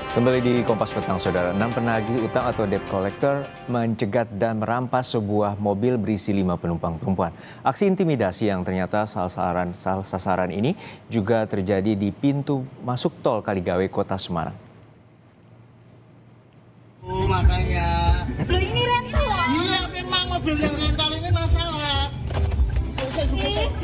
Kembali di Kompas Petang, Saudara. 6 penagih utang atau debt collector mencegat dan merampas sebuah mobil berisi 5 penumpang perempuan. Aksi intimidasi yang ternyata salah sasaran ini juga terjadi di pintu masuk tol Kaligawe, Kota Semarang. Makanya. Loh, ini rental loh. Iya, memang mobil yang rental ini masalah.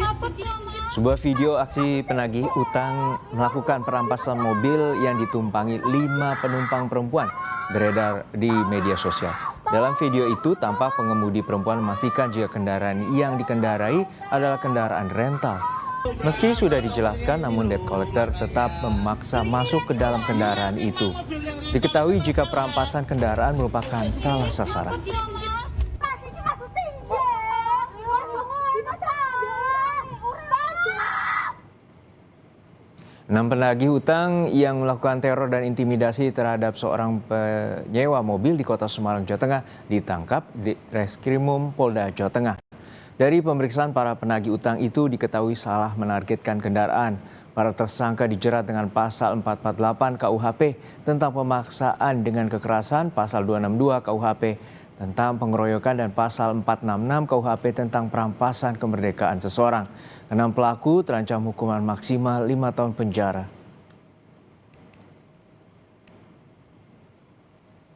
Apa sih, Mama? Sebuah video aksi penagih utang melakukan perampasan mobil yang ditumpangi 5 penumpang perempuan beredar di media sosial. Dalam video itu tampak pengemudi perempuan memastikan jika kendaraan yang dikendarai adalah kendaraan rental. Meski sudah dijelaskan, namun debt collector tetap memaksa masuk ke dalam kendaraan itu. Diketahui jika perampasan kendaraan merupakan salah sasaran. 6 penagih utang yang melakukan teror dan intimidasi terhadap seorang penyewa mobil di Kota Semarang, Jawa Tengah ditangkap di Reskrimum Polda Jawa Tengah. Dari pemeriksaan para penagih utang itu diketahui salah menargetkan kendaraan. Para tersangka dijerat dengan pasal 448 KUHP tentang pemaksaan dengan kekerasan, pasal 262 KUHP tentang pengeroyokan dan pasal 466 KUHP tentang perampasan kemerdekaan seseorang. 6 pelaku terancam hukuman maksimal 5 tahun penjara.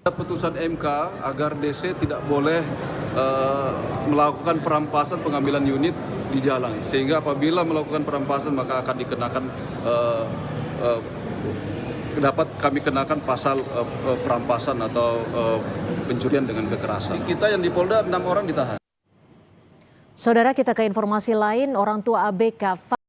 Putusan MK agar DC tidak boleh melakukan perampasan pengambilan unit di jalan, sehingga apabila melakukan perampasan maka akan dikenakan dapat kami kenakan pasal perampasan atau pencurian dengan kekerasan. Kita yang di Polda 6 orang ditahan. Saudara, kita ke informasi lain. Orang tua ABK